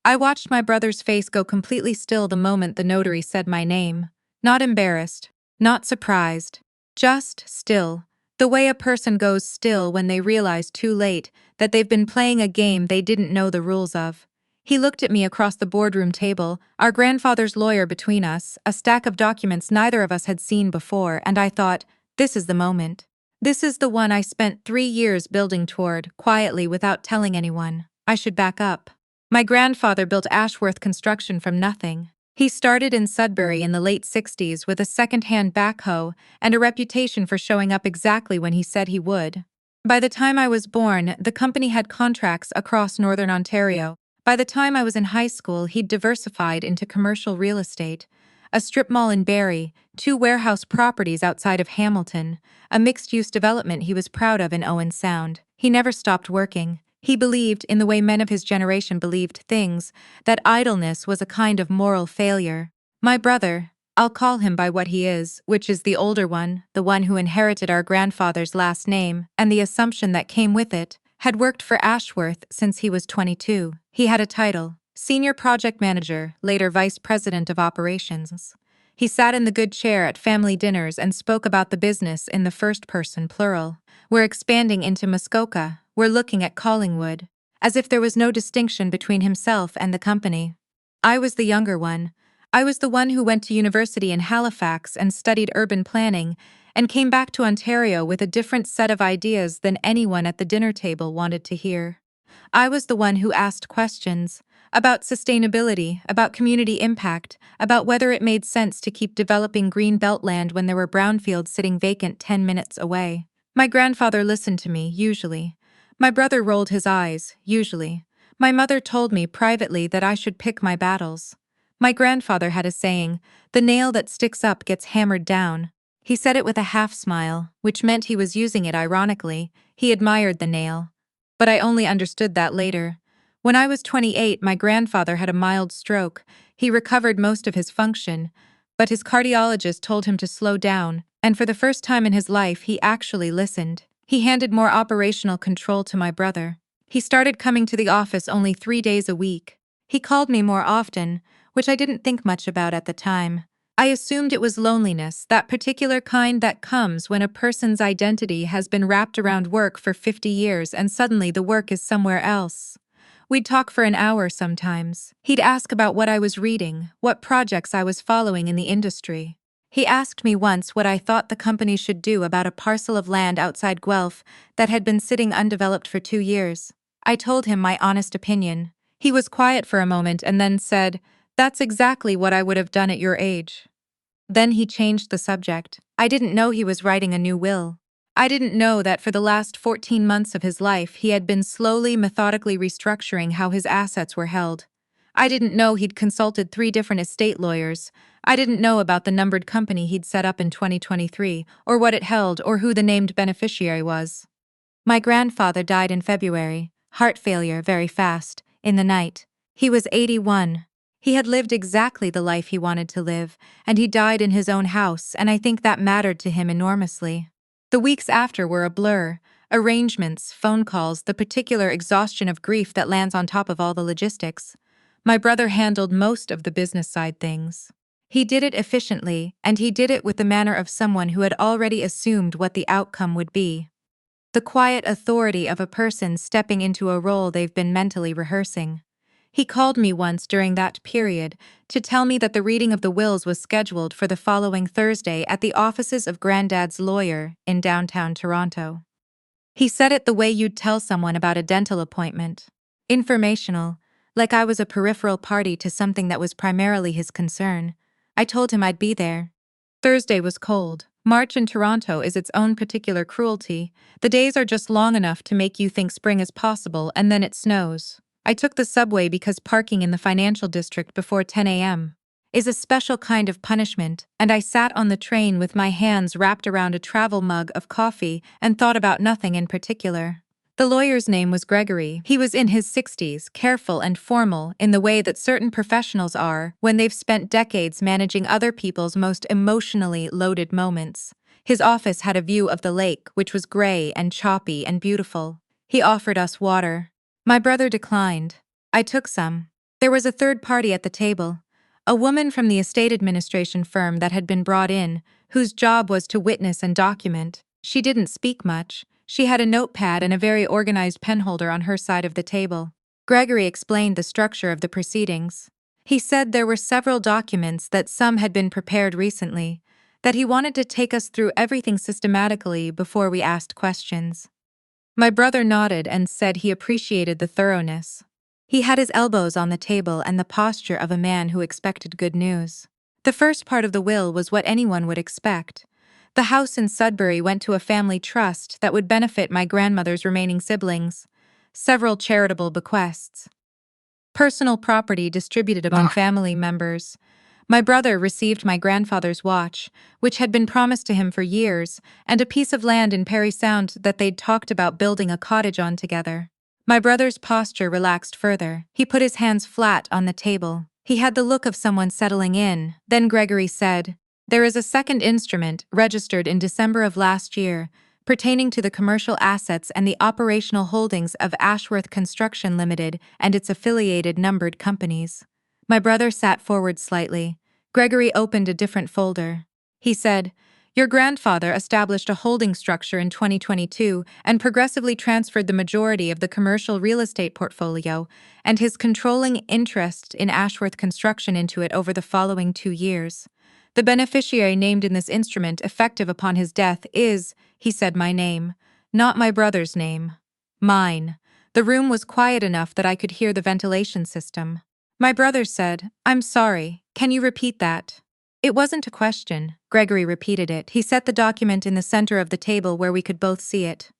I watched my brother's face go completely still the moment the notary said my name. Not embarrassed, not surprised, just still. The way a person goes still when they realize too late that they've been playing a game they didn't know the rules of. He looked at me across the boardroom table, our grandfather's lawyer between us, a stack of documents neither of us had seen before, and I thought, this is the moment. This is the one I spent 3 years building toward, quietly without telling anyone. I should back up. My grandfather built Ashworth Construction from nothing. He started in Sudbury in the late 60s with a second-hand backhoe and a reputation for showing up exactly when he said he would. By the time I was born, the company had contracts across northern Ontario. By the time I was in high school, he'd diversified into commercial real estate, a strip mall in Barrie, 2 warehouse properties outside of Hamilton, a mixed-use development he was proud of in Owen Sound. He never stopped working. He believed, in the way men of his generation believed things, that idleness was a kind of moral failure. My brother, I'll call him by what he is, which is the older one, the one who inherited our grandfather's last name, and the assumption that came with it, had worked for Ashworth since he was 22. He had a title, Senior Project Manager, later Vice President of Operations. He sat in the good chair at family dinners and spoke about the business in the first person plural. We're expanding into Muskoka. We're looking at Collingwood. As if there was no distinction between himself and the company. I was the younger one. I was the one who went to university in Halifax and studied urban planning and came back to Ontario with a different set of ideas than anyone at the dinner table wanted to hear. I was the one who asked questions about sustainability, about community impact, about whether it made sense to keep developing green belt land when there were brownfields sitting vacant 10 minutes away. My grandfather listened to me, usually. My brother rolled his eyes, usually. My mother told me privately that I should pick my battles. My grandfather had a saying, the nail that sticks up gets hammered down. He said it with a half-smile, which meant he was using it ironically. He admired the nail. But I only understood that later. When I was 28, my grandfather had a mild stroke. He recovered most of his function, but his cardiologist told him to slow down, and for the first time in his life he actually listened. He handed more operational control to my brother. He started coming to the office only 3 days a week. He called me more often, which I didn't think much about at the time. I assumed it was loneliness, that particular kind that comes when a person's identity has been wrapped around work for 50 years and suddenly the work is somewhere else. We'd talk for an hour sometimes. He'd ask about what I was reading, what projects I was following in the industry. He asked me once what I thought the company should do about a parcel of land outside Guelph that had been sitting undeveloped for 2 years. I told him my honest opinion. He was quiet for a moment and then said, "That's exactly what I would have done at your age." Then he changed the subject. I didn't know he was writing a new will. I didn't know that for the last 14 months of his life he had been slowly, methodically restructuring how his assets were held. I didn't know he'd consulted 3 different estate lawyers. I didn't know about the numbered company he'd set up in 2023, or what it held, or who the named beneficiary was. My grandfather died in February, heart failure very fast, in the night. He was 81. He had lived exactly the life he wanted to live, and he died in his own house, and I think that mattered to him enormously. The weeks after were a blur. Arrangements, phone calls, the particular exhaustion of grief that lands on top of all the logistics. My brother handled most of the business side things. He did it efficiently, and he did it with the manner of someone who had already assumed what the outcome would be. The quiet authority of a person stepping into a role they've been mentally rehearsing. He called me once during that period to tell me that the reading of the wills was scheduled for the following Thursday at the offices of Granddad's lawyer in downtown Toronto. He said it the way you'd tell someone about a dental appointment. Informational, like I was a peripheral party to something that was primarily his concern. I told him I'd be there. Thursday was cold. March in Toronto is its own particular cruelty. The days are just long enough to make you think spring is possible, and then it snows. I took the subway because parking in the financial district before 10 a.m. is a special kind of punishment, and I sat on the train with my hands wrapped around a travel mug of coffee and thought about nothing in particular. The lawyer's name was Gregory. He was in his 60s, careful and formal in the way that certain professionals are when they've spent decades managing other people's most emotionally loaded moments. His office had a view of the lake, which was gray and choppy and beautiful. He offered us water. My brother declined. I took some. There was a third party at the table, a woman from the estate administration firm that had been brought in, whose job was to witness and document. She didn't speak much. She had a notepad and a very organized penholder on her side of the table. Gregory explained the structure of the proceedings. He said there were several documents, that some had been prepared recently, that he wanted to take us through everything systematically before we asked questions. My brother nodded and said he appreciated the thoroughness. He had his elbows on the table and the posture of a man who expected good news. The first part of the will was what anyone would expect. The house in Sudbury went to a family trust that would benefit my grandmother's remaining siblings. Several charitable bequests. Personal property distributed among family members. My brother received my grandfather's watch, which had been promised to him for years, and a piece of land in Parry Sound that they'd talked about building a cottage on together. My brother's posture relaxed further. He put his hands flat on the table. He had the look of someone settling in. Then Gregory said, "There is a second instrument, registered in December of last year, pertaining to the commercial assets and the operational holdings of Ashworth Construction Limited and its affiliated numbered companies." My brother sat forward slightly. Gregory opened a different folder. He said, "Your grandfather established a holding structure in 2022 and progressively transferred the majority of the commercial real estate portfolio and his controlling interest in Ashworth Construction into it over the following 2 years. The beneficiary named in this instrument effective upon his death is," he said, "my name, not my brother's name. Mine." The room was quiet enough that I could hear the ventilation system. My brother said, "I'm sorry, can you repeat that?" It wasn't a question. Gregory repeated it. He set the document in the center of the table where we could both see it.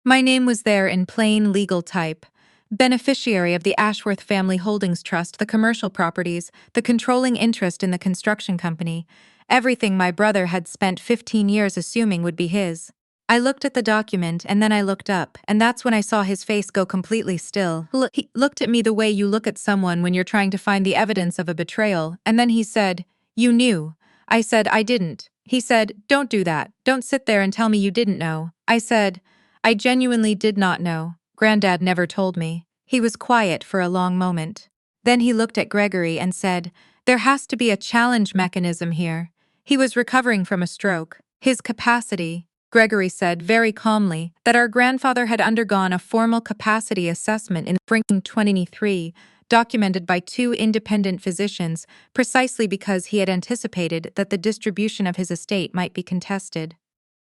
My name was there in plain legal type. Beneficiary of the Ashworth Family Holdings Trust, the commercial properties, the controlling interest in the construction company, everything my brother had spent 15 years assuming would be his. I looked at the document and then I looked up, and that's when I saw his face go completely still. He looked at me the way you look at someone when you're trying to find the evidence of a betrayal, and then he said, "You knew." I said, "I didn't." He said, "Don't do that. Don't sit there and tell me you didn't know." I said, "I genuinely did not know. Granddad never told me." He was quiet for a long moment. Then he looked at Gregory and said, "There has to be a challenge mechanism here." He was recovering from a stroke. His capacity, Gregory said very calmly, that our grandfather had undergone a formal capacity assessment in spring 2023, documented by 2 independent physicians, precisely because he had anticipated that the distribution of his estate might be contested.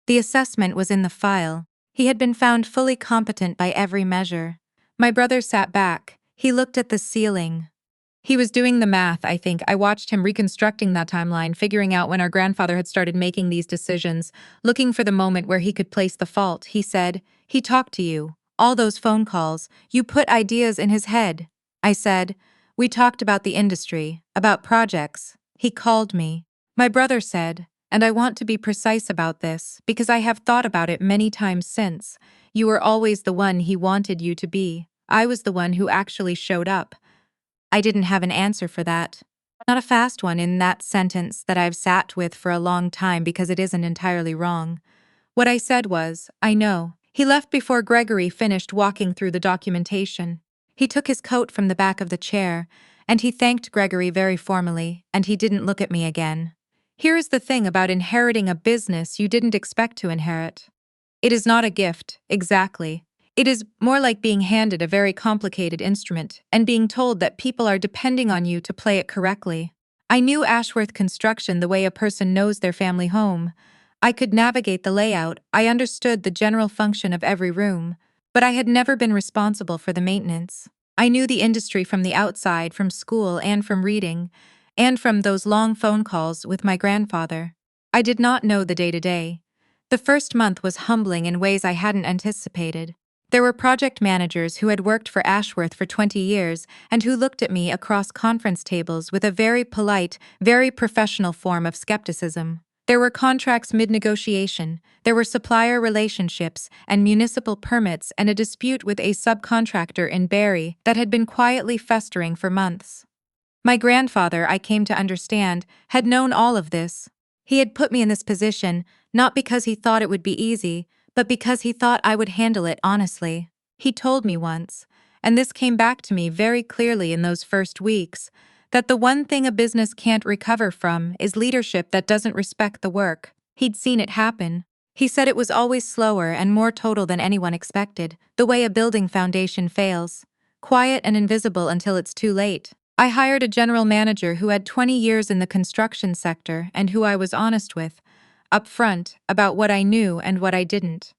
The assessment was in the file. He had been found fully competent by every measure. My brother sat back. He looked at the ceiling. He was doing the math, I think. I watched him reconstructing that timeline, figuring out when our grandfather had started making these decisions, looking for the moment where he could place the fault. He said, "He talked to you. All those phone calls. You put ideas in his head." I said, "We talked about the industry, about projects. He called me." My brother said, "And I want to be precise about this, because I have thought about it many times since. You were always the one he wanted you to be. I was the one who actually showed up." I didn't have an answer for that. Not a fast one in that sentence that I've sat with for a long time because it isn't entirely wrong. What I said was, "I know." He left before Gregory finished walking through the documentation. He took his coat from the back of the chair, and he thanked Gregory very formally, and he didn't look at me again. Here is the thing about inheriting a business you didn't expect to inherit. It is not a gift, exactly. It is more like being handed a very complicated instrument and being told that people are depending on you to play it correctly. I knew Ashworth Construction the way a person knows their family home. I could navigate the layout, I understood the general function of every room, but I had never been responsible for the maintenance. I knew the industry from the outside, from school and from reading, and from those long phone calls with my grandfather. I did not know the day-to-day. The first month was humbling in ways I hadn't anticipated. There were project managers who had worked for Ashworth for 20 years and who looked at me across conference tables with a very polite, very professional form of skepticism. There were contracts mid-negotiation, there were supplier relationships and municipal permits and a dispute with a subcontractor in Barrie that had been quietly festering for months. My grandfather, I came to understand, had known all of this. He had put me in this position not because he thought it would be easy, but because he thought I would handle it honestly. He told me once, and this came back to me very clearly in those first weeks, that the one thing a business can't recover from is leadership that doesn't respect the work. He'd seen it happen. He said it was always slower and more total than anyone expected, the way a building foundation fails. Quiet and invisible until it's too late. I hired a general manager who had 20 years in the construction sector and who I was honest with, upfront, about what I knew and what I didn't.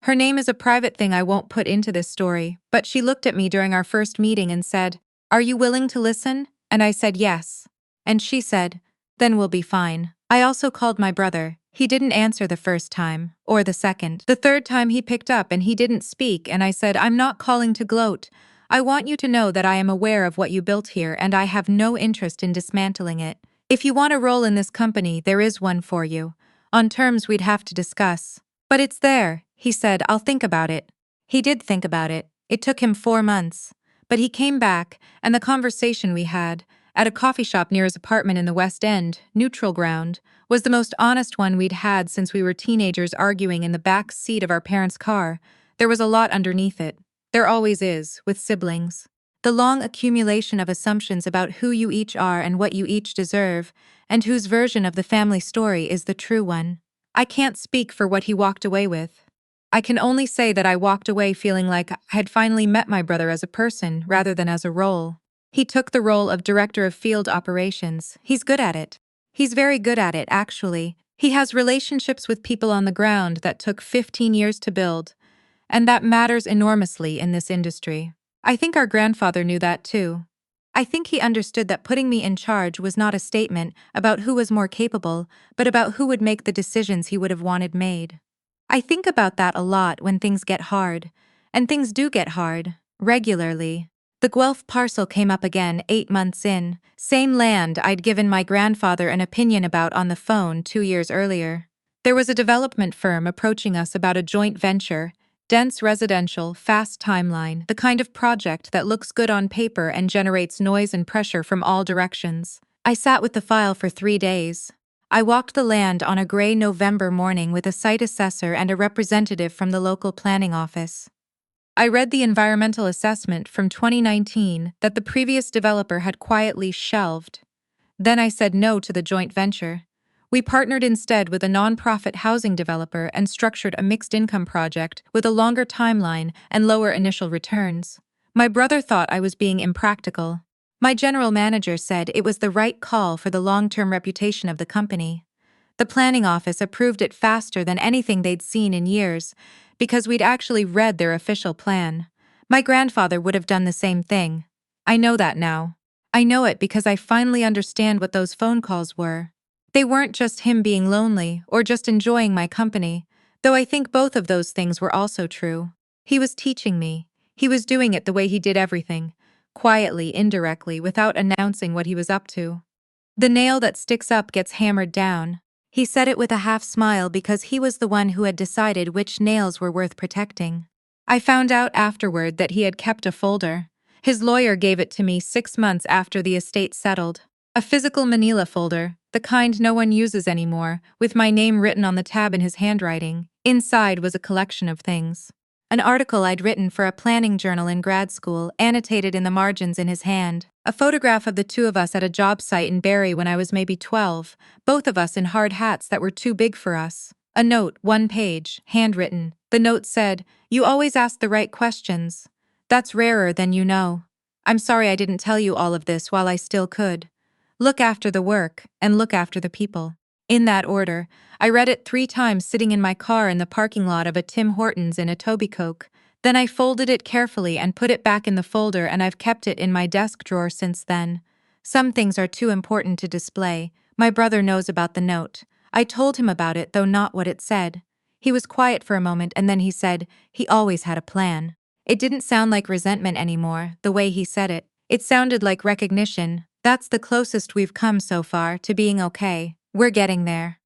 Her name is a private thing I won't put into this story, but she looked at me during our first meeting and said, "Are you willing to listen?" And I said yes. And she said, "Then we'll be fine." I also called my brother. He didn't answer the first time, or the second. The third time he picked up and he didn't speak, and I said, "I'm not calling to gloat. I want you to know that I am aware of what you built here and I have no interest in dismantling it. If you want a role in this company, there is one for you. On terms we'd have to discuss. But it's there," he said. "I'll think about it." He did think about it. It took him 4 months. But he came back, and the conversation we had, at a coffee shop near his apartment in the West End, neutral ground, was the most honest one we'd had since we were teenagers arguing in the back seat of our parents' car. There was a lot underneath it. There always is, with siblings. The long accumulation of assumptions about who you each are and what you each deserve, and whose version of the family story is the true one. I can't speak for what he walked away with. I can only say that I walked away feeling like I had finally met my brother as a person rather than as a role. He took the role of director of field operations. He's good at it. He's very good at it, actually. He has relationships with people on the ground that took 15 years to build, and that matters enormously in this industry. I think our grandfather knew that too. I think he understood that putting me in charge was not a statement about who was more capable, but about who would make the decisions he would have wanted made. I think about that a lot when things get hard, and things do get hard, regularly. The Guelph parcel came up again 8 months in, same land I'd given my grandfather an opinion about on the phone 2 years earlier. There was a development firm approaching us about a joint venture, dense residential, fast timeline, the kind of project that looks good on paper and generates noise and pressure from all directions. I sat with the file for 3 days. I walked the land on a gray November morning with a site assessor and a representative from the local planning office. I read the environmental assessment from 2019 that the previous developer had quietly shelved. Then I said no to the joint venture. We partnered instead with a nonprofit housing developer and structured a mixed-income project with a longer timeline and lower initial returns. My brother thought I was being impractical. My general manager said it was the right call for the long-term reputation of the company. The planning office approved it faster than anything they'd seen in years, because we'd actually read their official plan. My grandfather would have done the same thing. I know that now. I know it because I finally understand what those phone calls were. They weren't just him being lonely or just enjoying my company, though I think both of those things were also true. He was teaching me. He was doing it the way he did everything, quietly, indirectly, without announcing what he was up to. The nail that sticks up gets hammered down. He said it with a half smile because he was the one who had decided which nails were worth protecting. I found out afterward that he had kept a folder. His lawyer gave it to me 6 months after the estate settled. A physical manila folder, the kind no one uses anymore, with my name written on the tab in his handwriting. Inside was a collection of things. An article I'd written for a planning journal in grad school, annotated in the margins in his hand. A photograph of the two of us at a job site in Barrie when I was maybe 12, both of us in hard hats that were too big for us. A note, 1 page, handwritten. The note said, "You always ask the right questions. That's rarer than you know. I'm sorry I didn't tell you all of this while I still could. Look after the work, and look after the people." In that order, I read it 3 times sitting in my car in the parking lot of a Tim Hortons in Etobicoke. Then I folded it carefully and put it back in the folder, and I've kept it in my desk drawer since then. Some things are too important to display. My brother knows about the note. I told him about it, though not what it said. He was quiet for a moment and then he said he always had a plan. It didn't sound like resentment anymore, the way he said it. It sounded like recognition. That's the closest we've come so far to being okay. We're getting there.